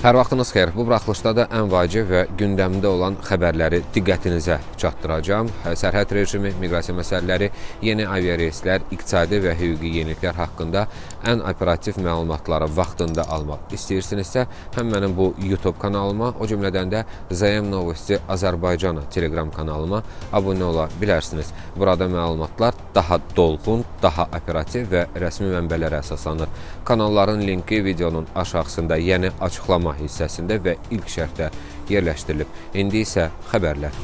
Hər vaxtınız xeyir. Bu buraxılışda da ən vacib və gündəmdə olan xəbərləri diqqətinizə çatdıracağam. Sərhəd rejimi, miqrasiya məsələləri, yeni aviareyslər, iqtisadi və hüquqi yeniliklər haqqında ən operativ məlumatları vaxtında almaq istəyirsinizsə, həm mənim bu YouTube kanalıma, o cümlədən də ZM Novosti Azərbaycana Telegram kanalıma abunə ola bilərsiniz. Burada məlumatlar daha dolğun, daha operativ və rəsmi mənbələrə əsaslanır. Kanalların linki videonun aşağısında, yəni açıqlama hissəsində və ilk şərhdə yerləşdirilib. İndi isə xəbərlər.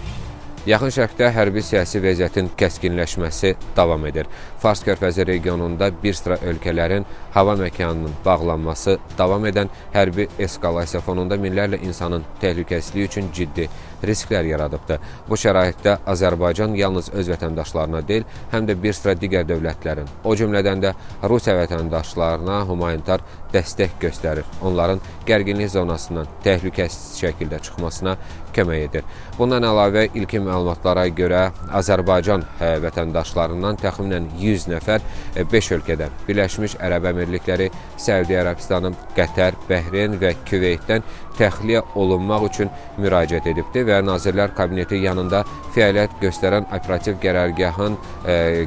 Yaxın Şərqdə hərbi siyasi vəziyyətin kəskinləşməsi davam edir. Fars Körfəzi regionunda bir sıra ölkələrin hava məkanının bağlanması davam edən hərbi eskalasiya fonunda minlərlə insanın təhlükəsizliyi üçün ciddi risklər yaradıbdır. Bu şəraitdə Azərbaycan yalnız öz vətəndaşlarına deyil, həm də bir sıra digər dövlətlərin, o cümlədən də Rusiya vətəndaşlarına humanitar dəstək göstərir. Onların gərginlik zonasından təhlükəsiz şəkildə çıxmasına kömək edir. Bundan əlavə ilkin məlumatlara görə Azərbaycan vətəndaşlarından təxminən 100 nəfər 5 ölkədən Birləşmiş Ərəb Əmirlikləri, Səudiyyə Ərəbistanı, Qətər, Bəhreyn və Küveytdən təxliyə olunmaq üçün müraciət edibdir və Nazirlər Kabineti yanında fəaliyyət göstərən operativ qərargahın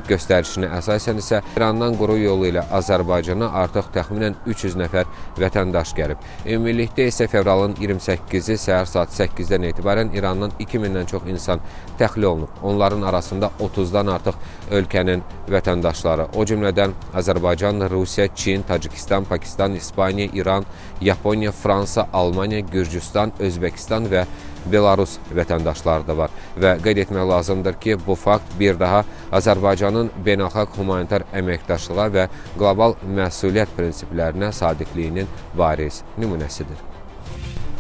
göstərişinə əsasən isə İrandan quru yolu ilə Azərbaycana artıq təxminən 300 nəfər vətəndaş gəlib. Ümumilikdə isə fevralın 28-i səhər saat 8-dən etibarən İrandan 2000-dən çox insan təxliyə olunub. Onların arasında 30-dan artıq ölkənin vətəndaşları, o cümlədən Azərbaycan, Rusiya, Çin, Tacikistan, Pakistan, İspaniya, İran, Yaponiya, Fransa, Almaniya, Gürcüstan, Özbəkistan və Belarus vətəndaşları da var və qeyd etmək lazımdır ki, bu fakt bir daha Azərbaycanın beynəlxalq humanitar əməkdaşlığa və qlobal məsuliyyət prinsiplərinə sadiqliyinin bariz nümunəsidir.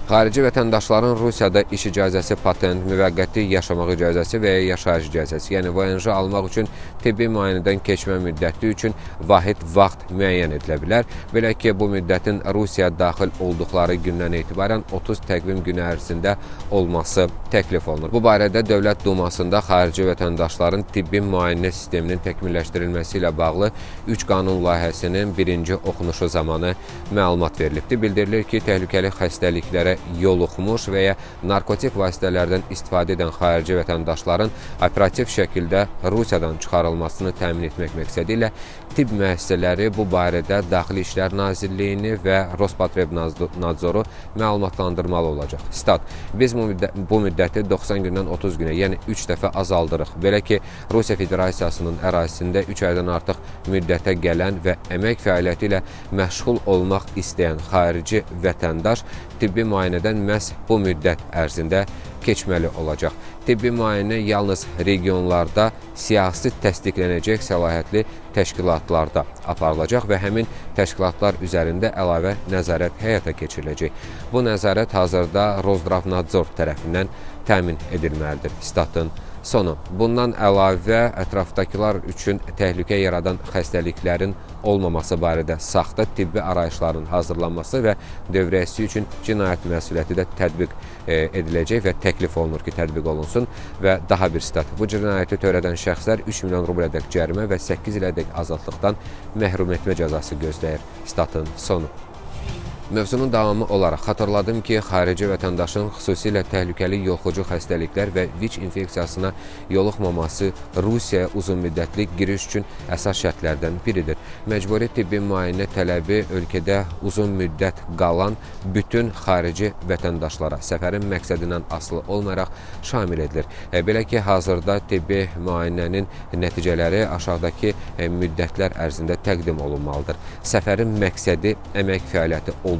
Xarici vətəndaşların Rusiyada iş icazəsi, patent, müvəqqəti yaşamaq icazəsi və ya yaşayış icazəsi, yəni VNJ almaq üçün tibbi müayinədən keçmə müddəti üçün vahid vaxt müəyyən edilə bilər. Belə ki, bu müddətin Rusiyaya daxil olduqları gündən etibarən 30 təqvim günü ərzində olması təklif olunur. Bu barədə Dövlət Dumasında xarici vətəndaşların tibbi müayinə sisteminin təkmilləşdirilməsi ilə bağlı 3 qanun layihəsinin birinci oxunuşu zamanı məlumat verilibdir. Bildirilir ki, təhlükəli xəstəliklərə yoluxmuş və ya narkotik vasitələrdən istifadə edən xarici vətəndaşların operativ şəkildə Rusiyadan çıxarılmasını təmin etmək məqsədi ilə tibb müəssisələri bu barədə Daxili İşlər Nazirliyini və Rospotrebnazoru məlumatlandırmalı olacaq. Stat: biz bu müddəti 90 gündən 30 günə, yəni 3 dəfə azaldırıq. Belə ki, Rusiya Federasiyasının ərazisində 3 aydan artıq müddətə gələn və əmək fəaliyyəti ilə məşğul olmaq istəyən xarici vətəndaş tibbi müayinədən məhz bu müddət ərzində keçməli olacaq. Tibbi müayinə yalnız regionlarda siyasi təsdiqlənəcək səlahiyyətli təşkilatlarda aparılacaq və həmin təşkilatlar üzərində əlavə nəzarət həyata keçiriləcək. Bu nəzarət hazırda Rozdravnadzor tərəfindən təmin edilməlidir. Statın sonu. Bundan əlavə ətrafdakılar üçün təhlükə yaradan xəstəliklərin olmaması barədə saxta tibbi arayışların hazırlanması və dövriyyəsi üçün cinayət məsuliyyəti də tətbiq ediləcək və təklif olunur ki, tətbiq olunsun və daha bir stat. Bu cinayəti törədən şəxslər 3 milyon rubləədək cərimə və 8 ilədək azadlıqdan məhrum etmə cəzası gözləyir. Statın sonu. Mövzunun davamı olaraq xatırladım ki, xarici vətəndaşın xüsusilə təhlükəli yoluxucu xəstəliklər və VIC infeksiyasına yoluxmaması Rusiyaya uzunmüddətli giriş üçün əsas şərtlərdən biridir. Məcburi tibbi müayinə tələbi ölkədə uzun müddət qalan bütün xarici vətəndaşlara səfərin məqsədindən asılı olmayaraq şamil edilir. Belə ki, hazırda tibbi müayinənin nəticələri aşağıdakı müddətlər ərzində təqdim olunmalıdır. Səfərin məqsədi əmək fəaliyyəti olduqda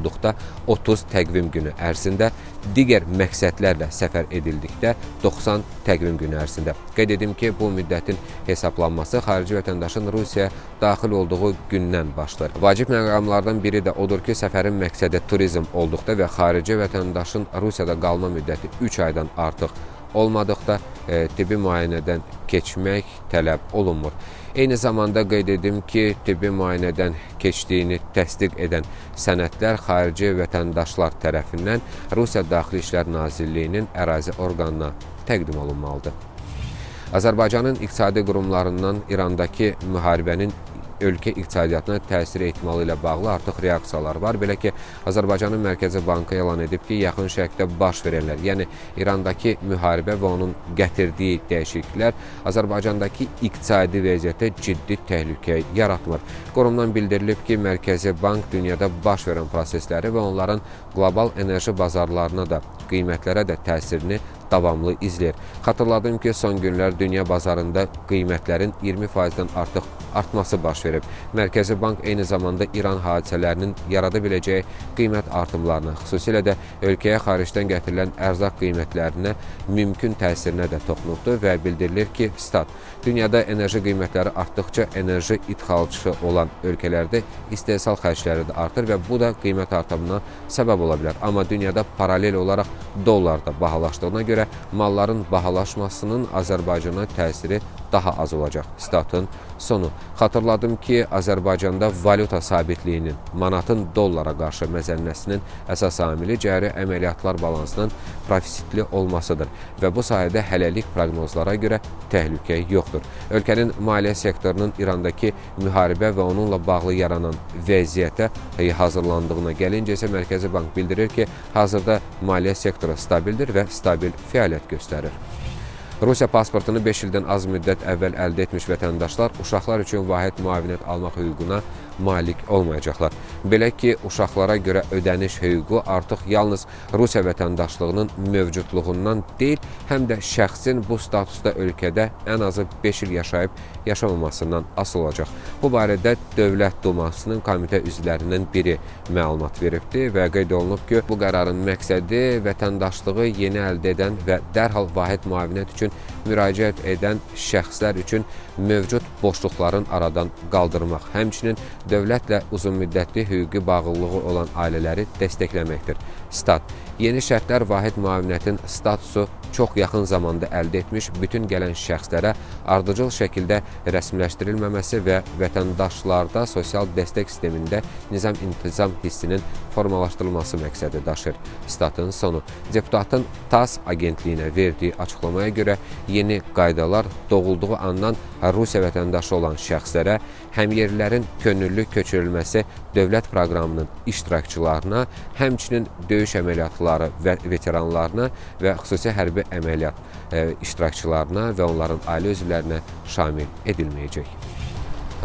30 təqvim günü ərzində, digər məqsədlərlə səfər edildikdə 90 təqvim günü ərzində. Qeyd edim ki, bu müddətin hesablanması xarici vətəndaşın Rusiyaya daxil olduğu gündən başlayır. Vacib məqamlardan biri də odur ki, səfərin məqsədi turizm olduqda və xarici vətəndaşın Rusiyada qalma müddəti 3 aydan artıq olmadıqda tibbi müayinədən keçmək tələb olunmur. Eyni zamanda qeyd edim ki, tibbi müayinədən keçdiyini təsdiq edən sənədlər xarici vətəndaşlar tərəfindən Rusiya Daxili İşlər Nazirliyinin ərazi orqanına təqdim olunmalıdır. Azərbaycanın iqtisadi qurumlarından İrandakı müharibənin ölkə iqtisadiyyatına təsir etməli ilə bağlı artıq reaksiyalar var. Belə ki, Azərbaycanın Mərkəzi Bankı elan edib ki, yaxın şərqdə baş verənlər, yəni İrandakı müharibə və onun gətirdiyi dəyişikliklər Azərbaycandakı iqtisadi vəziyyətə ciddi təhlükə yaratmır. Qurumdan bildirilib ki, Mərkəzi Bank dünyada baş verən prosesləri və onların qlobal enerji bazarlarına da, qiymətlərə də təsirini davamlı izləyir. Xatırladım ki, son günlər dünya bazarında qiymətlərin 20%-dən artıq artması baş verib. Mərkəzi Bank eyni zamanda İran hadisələrinin yarada biləcəyi qiymət artımlarına, xüsusilə də ölkəyə xaricdən gətirilən ərzaq qiymətlərinə mümkün təsirinə də toxunubdur və bildirilir ki, dünyada enerji qiymətləri artdıqca enerji idxalçısı olan ölkələrdə istehsal xərcləri də artır və bu da qiymət artımına səbəb ola bilər. Amma dünyada paralel olaraq dollar da bahalaşdığına görə malların bahalaşmasının Azərbaycana təsiri daha az olacaq. Statın sonu. Xatırladım ki, Azərbaycanda valyuta sabitliyinin, manatın dollara qarşı məzənnəsinin əsas amili cəri əməliyyatlar balansının profitli olmasıdır və bu sayədə hələlik proqnozlara görə təhlükə yoxdur. Ölkənin maliyyə sektorunun İrandakı müharibə və onunla bağlı yaranan vəziyyətə hazırlandığına gəlincə isə Mərkəzi Bank bildirir ki, hazırda maliyyə sektoru stabildir və stabil fəaliyyət göstərir. Rusiya pasportunu 5 ildən az müddət əvvəl əldə etmiş vətəndaşlar uşaqlar üçün vahid müavinət almaq hüququna malik olmayacaqlar. Belə ki, uşaqlara görə ödəniş hüququ artıq yalnız Rusiya vətəndaşlığının mövcudluğundan deyil, həm də şəxsin bu statusda ölkədə ən azı 5 il yaşayıb yaşamamasından asılı olacaq. Bu barədə Dövlət Dumasının komitə üzvlərindən biri məlumat veribdir və qeyd olunub ki, bu qərarın məqsədi vətəndaşlığı yeni əldə edən və dərhal vahid müavinət üçün müraciət edən şəxslər üçün mövcud boşluqların aradan qaldırmaq, həmçinin dövlətlə uzunmüddətli hüquqi bağlılığı olan ailələri dəstəkləməkdir. Yeni şərtlər vahid müavinətin statusu çox yaxın zamanda əldə etmiş bütün gələn şəxslərə ardıcıl şəkildə rəsmiləşdirilməməsi və vətəndaşlarda sosial dəstək sistemində nizam-intizam hissinin formalaşdırılması məqsədi daşır. Statın sonu. Deputatın TASS agentliyinə verdiyi açıqlamaya görə yeni qaydalar doğulduğu andan Rusiya vətəndaşı olan şəxslərə, həmyerlilərin könüllü köçürülməsi dövlət proqramının iştirakçılarına, həmçinin döyüş əməliyyatları və veteranlarına və xüsusi hərbi əməliyyat iştirakçılarına və onların ailə üzvlərinə şamil edilməyəcək.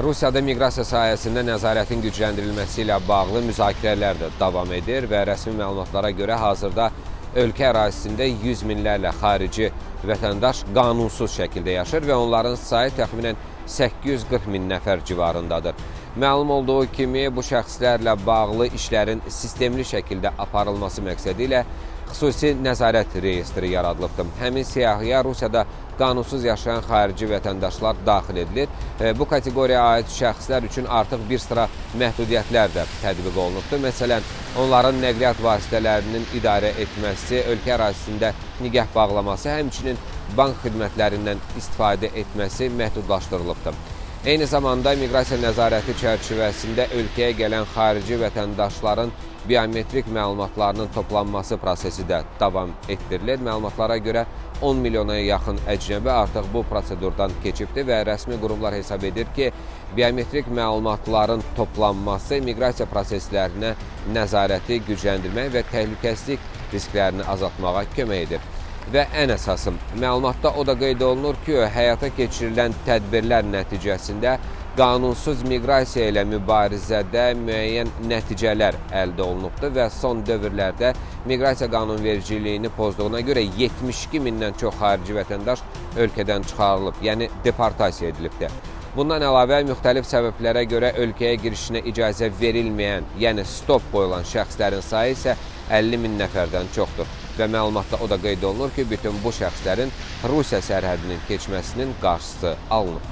Rusiyada miqrasiya sahəsində nəzarətin gücləndirilməsi ilə bağlı müzakirələr də davam edir və rəsmi məlumatlara görə hazırda ölkə ərazisində 100 minlərlə xarici vətəndaş qanunsuz şəkildə yaşır və onların sayı təxminən 840 min nəfər civarındadır. Məlum olduğu kimi, bu şəxslərlə bağlı işlərin sistemli şəkildə aparılması məqsədi ilə xüsusi nəzarət reyestri yaradılıbdır. Həmin siyahıya Rusiyada qanunsuz yaşayan xarici vətəndaşlar daxil edilir. Bu kateqoriyaya aid şəxslər üçün artıq bir sıra məhdudiyyətlər də tətbiq olunubdur. Məsələn, onların nəqliyyat vasitələrinin idarə etməsi, ölkə ərazisində nigah bağlaması, həmçinin bank xidmətlərindən istifadə etməsi məhdudlaşdırılıbdır. Eyni zamanda miqrasiya nəzarəti çərçivəsində ölkəyə gələn xarici vətəndaşların biometrik məlumatlarının toplanması prosesi də davam etdirilir. Məlumatlara görə 10 milyona yaxın əcnəbi artıq bu prosedurdan keçibdir və rəsmi qurumlar hesab edir ki, biometrik məlumatların toplanması miqrasiya proseslərinə nəzarəti gücləndirmək və təhlükəsizlik risklərini azaltmağa kömək edir. Və ən əsası, məlumatda o da qeyd olunur ki, həyata keçirilən tədbirlər nəticəsində qanunsuz miqrasiya ilə mübarizədə müəyyən nəticələr əldə olunubdur və son dövrlərdə miqrasiya qanunvericiliyini pozduğuna görə 72 mindən çox xarici vətəndaş ölkədən çıxarılıb, yəni deportasiya edilibdir. Bundan əlavə, müxtəlif səbəblərə görə ölkəyə girişinə icazə verilməyən, yəni stop qoyulan şəxslərin sayı isə 50 min nəfərdən çoxdur. Və məlumatda o da qeyd olunur ki, bütün bu şəxslərin Rusiya sərhədinin keçməsinin qarşısı alınıb.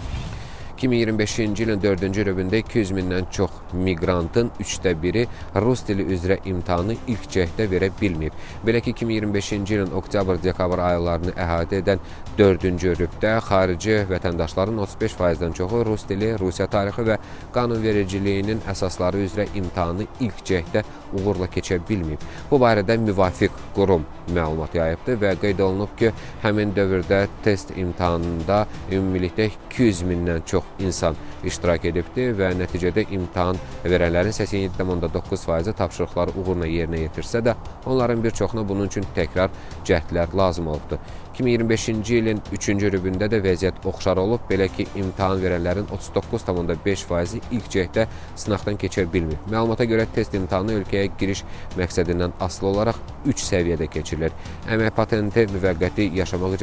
2025-ci ilin 4-cü rübündə 200 mindən çox miqrantın 1/3-i rus dili üzrə imtahanı ilk cəhdə verə bilməyib. Belə ki, 2025-ci ilin oktyabr-dekabr aylarını əhatə edən 4-cü rübdə xarici vətəndaşların 35%-dən çoxu rus dili, Rusiya tarixi və qanunvericiliyinin əsasları üzrə imtahanı ilk cəhdə uğurla keçə bilməyib. Bu barədə müvafiq qurum məlumat yayıbdır və qeyd olunub ki, həmin dövrdə test imtahanında ümumilikdə 200 mindən çox insan iştirak edibdir və nəticədə imtahan verənlərin 87,9%-i tapşırıqları uğurla yerinə yetirsə də, onların bir çoxuna bunun üçün təkrar cəhdlər lazım olubdur. 2025-ci ilin 3-cü rübündə də vəziyyət oxşar olub, belə ki, imtahan verənlərin 39,5%-i ilk cəhdə sınaqdan keçə bilmir. Məlumata görə test imtahanı ölkəyə giriş məqsədindən asılı olaraq 3 səviyyədə keçirilir. Əmək patenti, müvəqqəti yaşamaq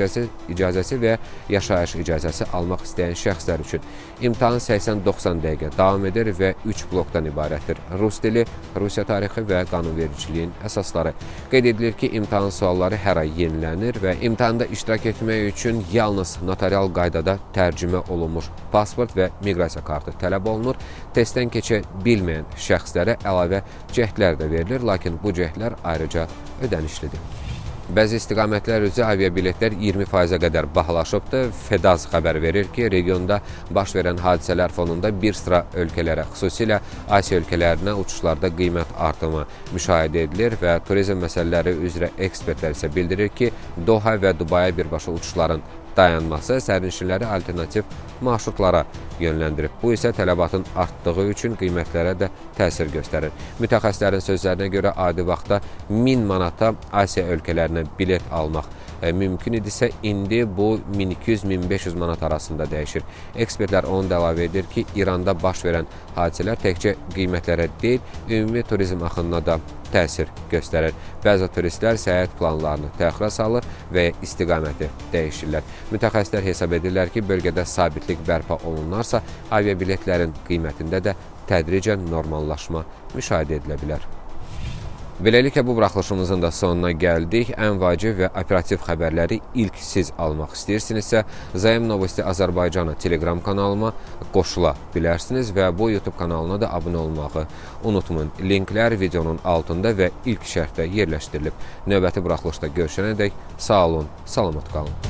icazəsi və yaşayış icazəsi almaq istəyən şəxslər üçün. İmtahan 80-90 dəqiqə davam edir və 3 blokdan ibarətdir. Rus dili, Rusiya tarixi və qanunvericiliyin əsasları. Qeyd edilir ki, imtahan sualları hər ay yenilənir və imtahanda iştirak etmək üçün yalnız notarial qaydada tərcümə olunmuş pasport və miqrasiya kartı tələb olunur. Testdən keçə bilməyən şəxslərə əlavə cəhdlər də verilir, lakin bu cəhdlər ayrıca ödənişlidir. Bəzi istiqamətlər üzrə aviabiletlər 20%-ə qədər bahalaşıbdır. FEDAZ xəbər verir ki, regionda baş verən hadisələr fonunda bir sıra ölkələrə, xüsusilə Asiya ölkələrinə uçuşlarda qiymət artımı müşahidə edilir və turizm məsələləri üzrə ekspertlər isə bildirir ki, Doha və Dubaya birbaşa uçuşların dayanması sərnişinləri alternativ marşrutlara yönləndirib. Bu isə tələbatın artdığı üçün qiymətlərə də təsir göstərir. Mütəxəssislərin sözlərinə görə adi vaxtda 1000 manata Asiya ölkələrinə bilet almaq mümkün idisə, indi bu 1200-1500 manat arasında dəyişir. Ekspertlər onu da əlavə edir ki, İranda baş verən hadisələr təkcə qiymətlərə deyil, ümumi turizm axınına da təsir göstərir. Bəzi turistlər səyahət planlarını təxirə salır və istiqaməti dəyişirlər. Mütəxəssislər hesab edirlər ki, bölgədə sabitlik bərpa olunarsa, aviabiletlərin qiymətində də tədricən normallaşma müşahidə edilə bilər. Beləliklə, bu buraxılışımızın da sonuna gəldik. Ən vacib və operativ xəbərləri ilk siz almaq istəyirsinizsə, Zaim Novosti Azərbaycanı Telegram kanalıma qoşula bilərsiniz və bu YouTube kanalına da abunə olmağı unutmayın. Linklər videonun altında və ilk şərhdə yerləşdirilib. Növbəti buraxılışda görüşənədək sağ olun, salamat qalın.